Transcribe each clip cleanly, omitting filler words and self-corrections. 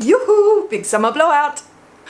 Yoo-hoo! Big summer blowout!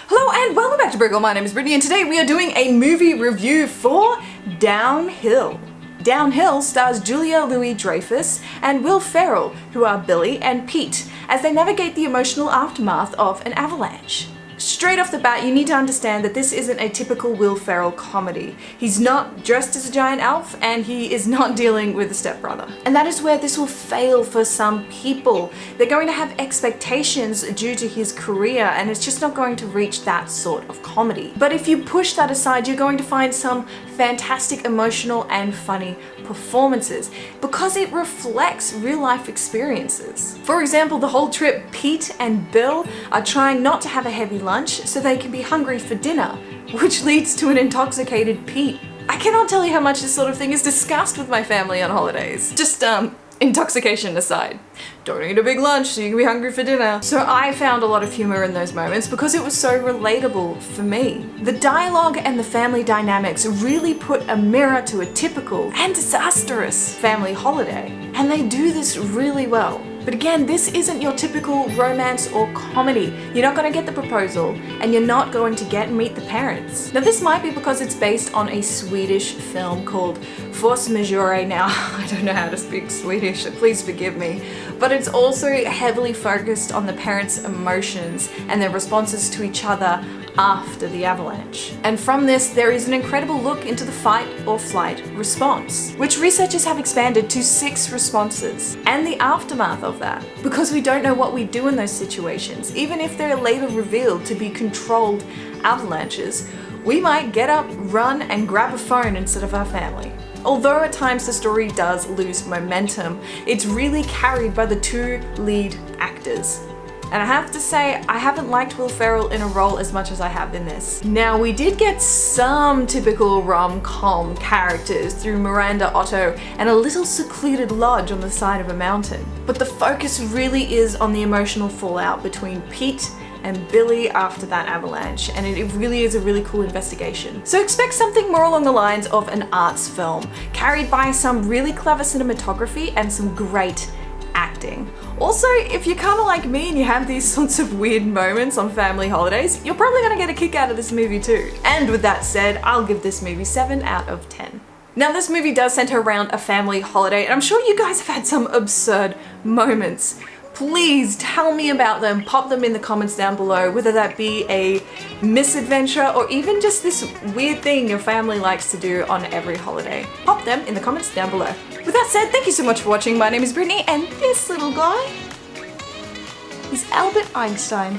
Hello and welcome back to Briggle. My name is Brittany and today we are doing a movie review for Downhill. Downhill stars Julia Louis-Dreyfus and Will Ferrell, who are Billy and Pete, as they navigate the emotional aftermath of an avalanche. Straight off the bat, you need to understand that this isn't a typical Will Ferrell comedy. He's not dressed as a giant elf and he is not dealing with a stepbrother. And that is where this will fail for some people. They're going to have expectations due to his career and it's just not going to reach that sort of comedy. But if you push that aside, you're going to find some fantastic emotional and funny performances because it reflects real life experiences. For example, the whole trip, Pete and Bill are trying not to have a heavy lunch so they can be hungry for dinner, which leads to an intoxicated Pete. I cannot tell you how much this sort of thing is discussed with my family on holidays. Just intoxication aside. Don't eat a big lunch so you can be hungry for dinner. So I found a lot of humor in those moments because it was so relatable for me. The dialogue and the family dynamics really put a mirror to a typical and disastrous family holiday. And they do this really well. But again, this isn't your typical romance or comedy. You're not going to get the proposal and you're not going to meet the parents. Now this might be because it's based on a Swedish film called Force Majeure. Now, I don't know how to speak Swedish, so please forgive me. But it's also heavily focused on the parents' emotions and their responses to each other after the avalanche. And from this, there is an incredible look into the fight or flight response, which researchers have expanded to 6 responses, and the aftermath of that. Because we don't know what we do in those situations, even if they're later revealed to be controlled avalanches, we might get up, run, and grab a phone instead of our family. Although at times the story does lose momentum, it's really carried by the 2 lead actors. And I have to say, I haven't liked Will Ferrell in a role as much as I have in this. Now, we did get some typical rom-com characters through Miranda Otto and a little secluded lodge on the side of a mountain. But the focus really is on the emotional fallout between Pete and Billy after that avalanche, and it really is a really cool investigation. So expect something more along the lines of an arts film, carried by some really clever cinematography and some great acting. Also, if you're kind of like me and you have these sorts of weird moments on family holidays, you're probably gonna get a kick out of this movie too. And with that said, I'll give this movie 7 out of 10. Now this movie does center around a family holiday, and I'm sure you guys have had some absurd moments. Please tell me about them, pop them in the comments down below, whether that be a misadventure or even just this weird thing your family likes to do on every holiday. Pop them in the comments down below. With that said, thank you so much for watching. My name is Brittany and this little guy is Albert Einstein.